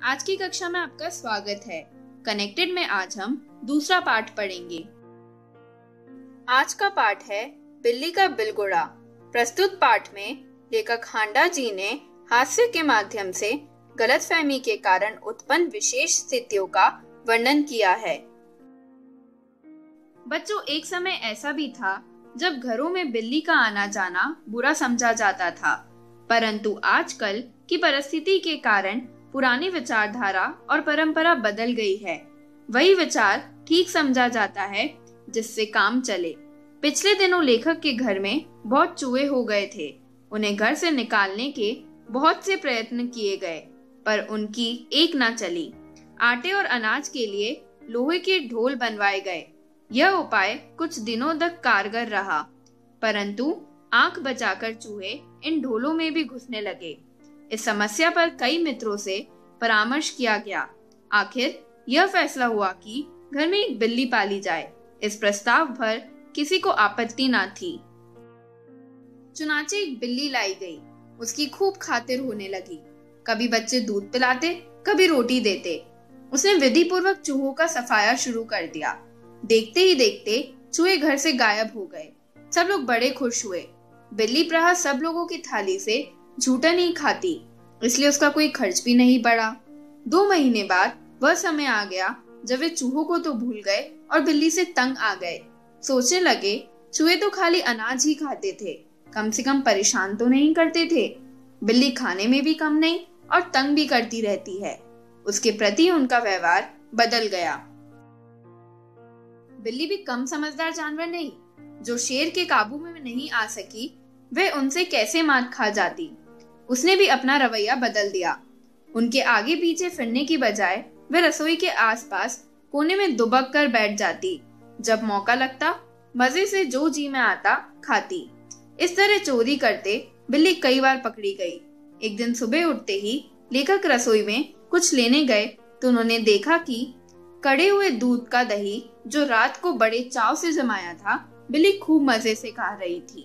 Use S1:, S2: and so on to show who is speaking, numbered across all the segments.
S1: आज की कक्षा में आपका स्वागत है। कनेक्टेड में आज हम दूसरा पाठ पढ़ेंगे। आज का पाठ है बिल्ली का बिलगुड़ा। प्रस्तुत पाठ में लेखक हांडा जी ने हास्य के माध्यम से गलतफहमी के कारण उत्पन्न विशेष स्थितियों का वर्णन किया है। बच्चों, एक समय ऐसा भी था जब घरों में बिल्ली का आना जाना बुरा समझा जाता था, परंतु आजकल की परिस्थिति के कारण पुरानी विचारधारा और परंपरा बदल गई है। वही विचार ठीक समझा जाता है जिससे काम चले। पिछले दिनों लेखक के घर में बहुत चूहे हो गए थे। उन्हें घर से निकालने के बहुत से प्रयत्न किए गए, पर उनकी एक ना चली। आटे और अनाज के लिए लोहे के ढोल बनवाए गए। यह उपाय कुछ दिनों तक कारगर रहा, परंतु आंख बचाकर चूहे इन ढोलों में भी घुसने लगे। इस समस्या पर कई मित्रों से परामर्श किया गया। आखिर यह फैसला हुआ कि घर में एक बिल्ली पाली जाए। इस प्रस्ताव पर किसी को आपत्ति न थी। चुनाचे एक बिल्ली लाई गई। उसकी खूब खातिर होने लगी। कभी बच्चे दूध पिलाते, कभी रोटी देते। उसने विधि पूर्वक चूहों का सफाया शुरू कर दिया। देखते ही देखते चूहे घर से गायब हो गए। सब लोग बड़े खुश हुए। बिल्ली प्रायः सब लोगों की थाली से झूठा नहीं खाती, इसलिए उसका कोई खर्च भी नहीं बढ़ा। 2 महीने बाद वह समय आ गया जब वे चूहों को तो भूल गए और बिल्ली से तंग आ गए। सोचने लगे, चूहे तो खाली अनाज ही खाते थे, कम से कम परेशान तो नहीं करते थे। बिल्ली खाने में भी कम नहीं और तंग भी करती रहती है। उसके प्रति उनका व्यवहार बदल गया। बिल्ली भी कम समझदार जानवर नहीं। जो शेर के काबू में नहीं आ सकी, वह उनसे कैसे मात खा जाती। उसने भी अपना रवैया बदल दिया। उनके आगे पीछे फिरने की बजाय वह रसोई के आसपास कोने में दुबक कर बैठ जाती। जब मौका लगता मजे से जो जी में आता खाती। इस तरह चोरी करते बिल्ली कई बार पकड़ी गई। एक दिन सुबह उठते ही लेखक रसोई में कुछ लेने गए तो उन्होंने देखा कि कड़े हुए दूध का दही जो रात को बड़े चाव से जमाया था, बिल्ली खूब मजे से खा रही थी।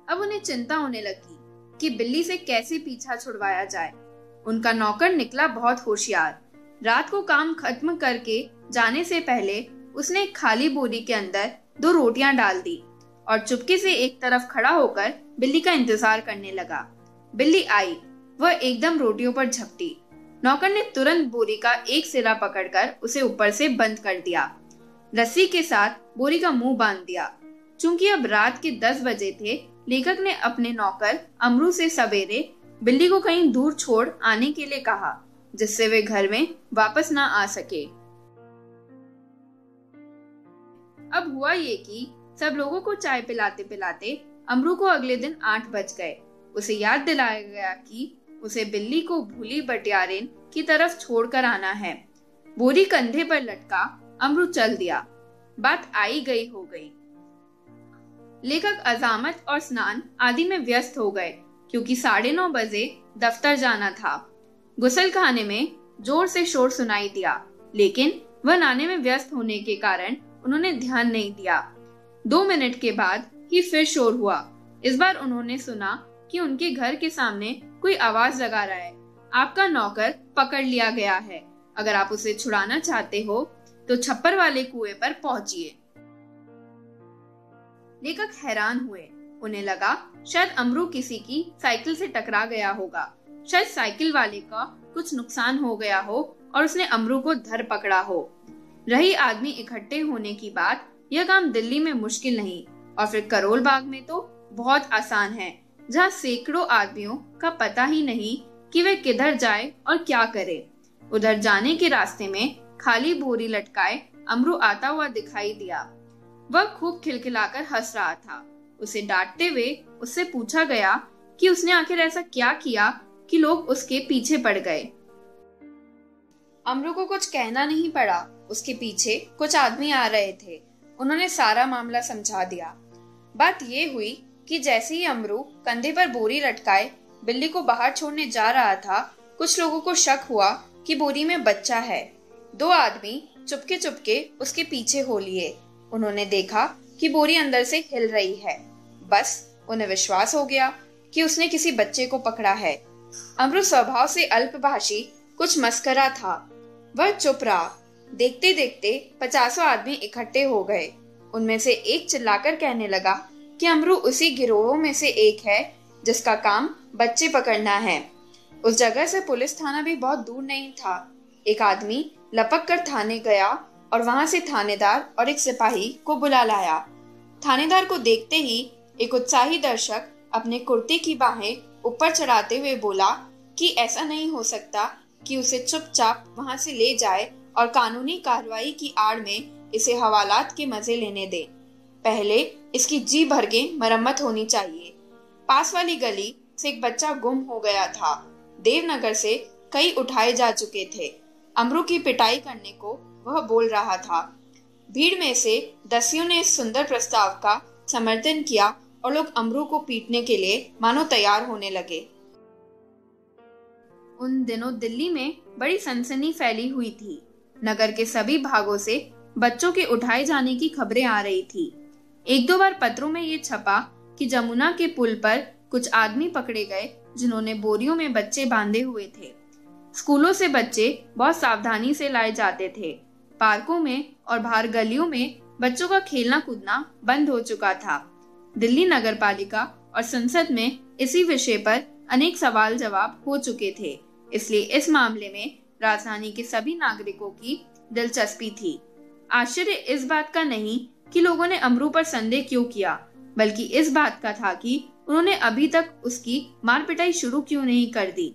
S1: अब उन्हें चिंता होने लगी कि बिल्ली से कैसे पीछा छुड़वाया जाए। उनका नौकर निकला बहुत होशियार। रात को काम खत्म करके जाने से पहले उसने एक खाली बोरी के अंदर 2 रोटियां डाल दी और चुपके से एक तरफ खड़ा होकर बिल्ली का इंतजार करने लगा। बिल्ली आई, वह एकदम रोटियों पर झपटी। नौकर ने तुरंत बोरी का एक सिरा पकड़कर उसे ऊपर से बंद कर दिया। रस्सी के साथ बोरी का मुंह बांध दिया। चूंकि अब रात के 10 बजे थे, लेखक ने अपने नौकर अमरू से सवेरे बिल्ली को कहीं दूर छोड़ आने के लिए कहा, जिससे वे घर में वापस ना आ सके। अब हुआ ये कि सब लोगों को चाय पिलाते पिलाते अमरू को अगले दिन 8 बज गए। उसे याद दिलाया गया कि उसे बिल्ली को भूली बटियारेन की तरफ छोड़कर आना है। बोरी कंधे पर लटका अमरू चल दिया। बात आई गई हो गई। लेखक अजामत और स्नान आदि में व्यस्त हो गए, क्योंकि 9:30 बजे दफ्तर जाना था। गुसल खाने में जोर से शोर सुनाई दिया, लेकिन वह नहाने में व्यस्त होने के कारण उन्होंने ध्यान नहीं दिया। 2 मिनट के बाद ही फिर शोर हुआ। इस बार उन्होंने सुना कि उनके घर के सामने कोई आवाज लगा रहा है। आपका नौकर पकड़ लिया गया है। अगर आप उसे छुड़ाना चाहते हो तो छप्पर वाले कुएं पर पहुंचिए। लेखक हैरान हुए। उन्हें लगा शायद अमरू किसी की साइकिल से टकरा गया होगा। शायद साइकिल वाले का कुछ नुकसान हो गया हो और उसने अमरू को धर पकड़ा हो। रही आदमी इकट्ठे होने की बात, यह काम दिल्ली में मुश्किल नहीं और फिर करोल बाग में तो बहुत आसान है, जहाँ सैकड़ों आदमियों का पता ही नहीं कि वे किधर जाए और क्या करे। उधर जाने के रास्ते में खाली बोरी लटकाए अमरू आता हुआ दिखाई दिया। वह खूब खिलखिलाकर हंस रहा था। उसे डांटते हुए उससे पूछा गया कि उसने आखिर ऐसा क्या किया कि लोग उसके पीछे पड़ गए। अमरू को कुछ कहना नहीं पड़ा। उसके पीछे कुछ आदमी आ रहे थे। उन्होंने सारा मामला समझा दिया। बात ये हुई कि जैसे ही अमरू कंधे पर बोरी लटकाए बिल्ली को बाहर छोड़ने जा रहा था, कुछ लोगों को शक हुआ कि बोरी में बच्चा है। 2 आदमी चुपके चुपके उसके पीछे हो लिए। उन्होंने देखा कि बोरी अंदर से हिल रही है। बस उन्हें विश्वास हो गया कि उसने किसी बच्चे को पकड़ा है। अमरू स्वभाव से अल्पभाषी, कुछ मस्करा था। वह चुप रहा। देखते देखते 50 आदमी इकट्ठे हो गए। उनमें से एक चिल्लाकर कहने लगा कि अमरू उसी गिरोह में से एक है जिसका काम बच्चे पकड़ना है। उस जगह से पुलिस थाना भी बहुत दूर नहीं था। एक आदमी लपक कर थाने गया और वहां से थानेदार और एक सिपाही को बुला लाया। थानेदार को देखते ही एक उत्साही दर्शक अपने कुर्ते की बाहें ऊपर चढ़ाते हुए बोला कि ऐसा नहीं हो सकता कि उसे चुपचाप वहां से ले जाए और कानूनी कार्रवाई की आड़ में इसे हवालात के मजे लेने दे। पहले इसकी जी भर के मरम्मत होनी चाहिए। पास वाली गली से एक बच्चा गुम हो गया था। देवनगर से कई उठाए जा चुके थे। अमरू की पिटाई करने को वह बोल रहा था। भीड़ में से दसियों ने इस सुंदर प्रस्ताव का समर्थन किया और लोग अमरू को पीटने के लिए मानो तैयार होने लगे। उन दिनों दिल्ली में बड़ी सनसनी फैली हुई थी। नगर के सभी भागों से बच्चों के उठाए जाने की खबरें आ रही थी। एक दो बार पत्रों में ये छपा कि जमुना के पुल पर कुछ आदमी पकड़े गए जिन्होंने बोरियों में बच्चे बांधे हुए थे। स्कूलों से बच्चे बहुत सावधानी से लाए जाते थे। पार्कों में और बाहर गलियों में बच्चों का खेलना कूदना बंद हो चुका था। दिल्ली नगर पालिका और संसद में इसी विषय पर अनेक सवाल जवाब हो चुके थे, इसलिए इस मामले में राजधानी के सभी नागरिकों की दिलचस्पी थी। आश्चर्य इस बात का नहीं कि लोगों ने अमरू पर संदेह क्यों किया, बल्कि इस बात का था कि उन्होंने अभी तक उसकी मार पिटाई शुरू क्यों नहीं कर दी।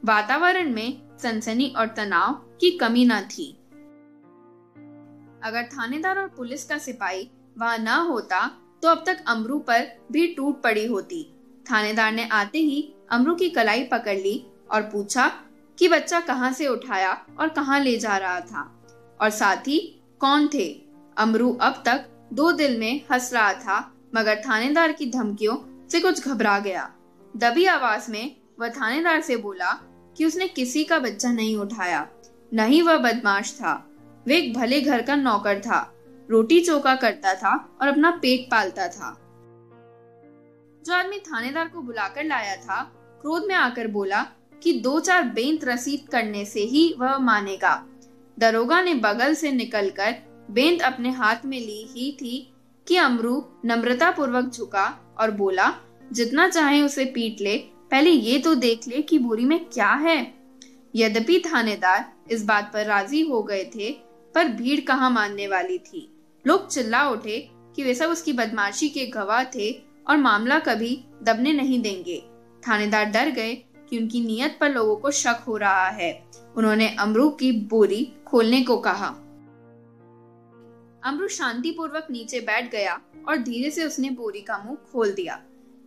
S1: वातावरण में सनसनी और तनाव की कमी न थी। अगर थानेदार और पुलिस का सिपाही वहां न होता तो अब तक अमरू पर भी टूट पड़ी होती। थानेदार ने आते ही अमरू की कलाई पकड़ ली और पूछा कि बच्चा कहाँ से उठाया और कहाँ ले जा रहा था, और साथ ही कौन थे। अमरू अब तक दो दिल में हंस रहा था, मगर थानेदार की धमकियों से कुछ घबरा गया। दबी आवाज में वह थानेदार से बोला कि उसने किसी का बच्चा नहीं उठाया, न ही वह बदमाश था। वह एक भले घर का नौकर था, रोटी चोका करता था और अपना पेट पालता था। जो आदमी थानेदार को बुलाकर लाया था क्रोध में आकर बोला कि 2-4 बेंत रसीद करने से ही वह मानेगा। दरोगा ने बगल से निकलकर बेंत अपने हाथ में ली ही थी कि अमरू नम्रता पूर्वक झुका और बोला, जितना चाहे उसे पीट ले, पहले ये तो देख ले कि बोरी में क्या है। यद्यपि थानेदार इस बात पर राजी हो गए थे, पर भीड़ कहाँ मानने वाली थी। लोग चिल्ला उठे कि वे सब उसकी बदमाशी के गवाह थे और मामला कभी दबने नहीं देंगे। थानेदार डर गए कि उनकी नीयत पर लोगों को शक हो रहा है। उन्होंने अमरू की बोरी खोलने को कहा। अमरू शांतिपूर्वक नीचे बैठ गया और धीरे से उसने बोरी का मुंह खोल दिया।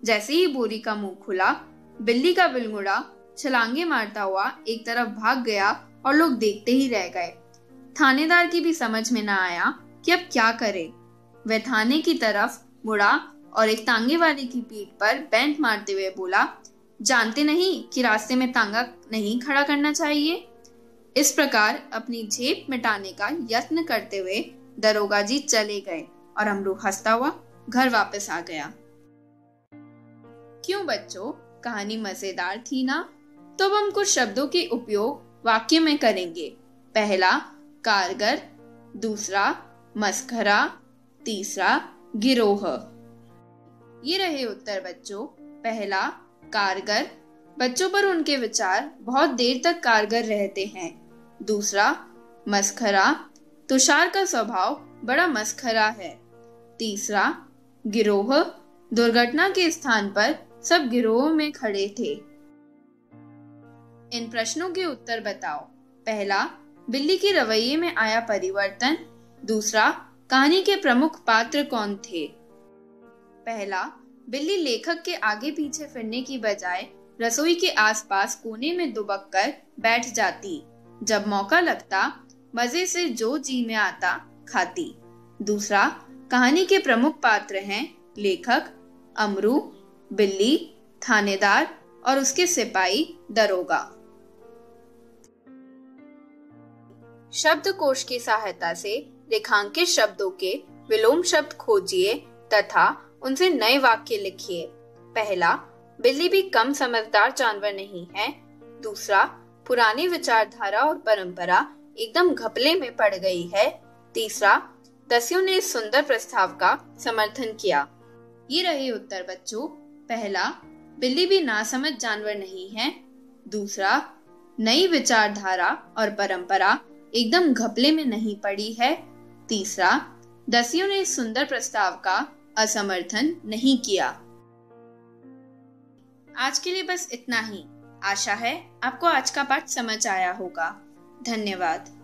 S1: जैसे ही बोरी का मुंह खुला, बिल्ली का बिलगुड़ा छलांगे मारता हुआ एक तरफ भाग गया और लोग देखते ही रह गए। थानेदार की भी समझ में न आया कि अब क्या करे। वह थाने की तरफ मुड़ा और एक तांगे वाले की पीठ पर बेंत मारते हुए बोला, जानते नहीं कि रास्ते में तांगा नहीं खड़ा करना चाहिए। इस प्रकार अपनी झेप मिटाने का यत्न करते हुए दरोगा जी चले गए और अमरू हंसता हुआ घर वापस आ गया। क्यों बच्चों, कहानी मजेदार थी ना? तो अब हम कुछ शब्दों के उपयोग वाक्य में करेंगे। पहला कारगर, दूसरा मस्खरा, तीसरा गिरोह। ये रहे उत्तर बच्चों। पहला कारगर, बच्चों पर उनके विचार बहुत देर तक कारगर रहते हैं। दूसरा मस्खरा, तुषार का स्वभाव बड़ा मस्खरा है। तीसरा गिरोह, दुर्घटना के स्थान पर सब गिरोह में खड़े थे। इन प्रश्नों के उत्तर बताओ। पहला, बिल्ली के रवैये में आया परिवर्तन। दूसरा, कहानी के प्रमुख पात्र कौन थे? पहला, बिल्ली लेखक के आगे पीछे फिरने की बजाय रसोई के आसपास कोने में दुबक कर बैठ जाती। जब मौका लगता मजे से जो जी में आता खाती। दूसरा, कहानी के प्रमुख पात्र हैं लेखक, अमरू, बिल्ली, थानेदार और उसके सिपाही दरोगा। शब्दकोश की सहायता से रेखांकित शब्दों के विलोम शब्द खोजिए तथा उनसे नए वाक्य लिखिए। पहला, बिल्ली भी कम समझदार जानवर नहीं है। दूसरा, पुरानी विचारधारा और परंपरा एकदम घपले में पड़ गई है। तीसरा, दस्यु ने इस सुंदर प्रस्ताव का समर्थन किया। ये रहे उत्तर बच्चों। पहला, बिल्ली भी नासमझ जानवर नहीं है। दूसरा, नई विचारधारा और परंपरा एकदम घपले में नहीं पड़ी है। तीसरा, दस्यु ने इस सुंदर प्रस्ताव का असमर्थन नहीं किया। आज के लिए बस इतना ही। आशा है आपको आज का पाठ समझ आया होगा। धन्यवाद।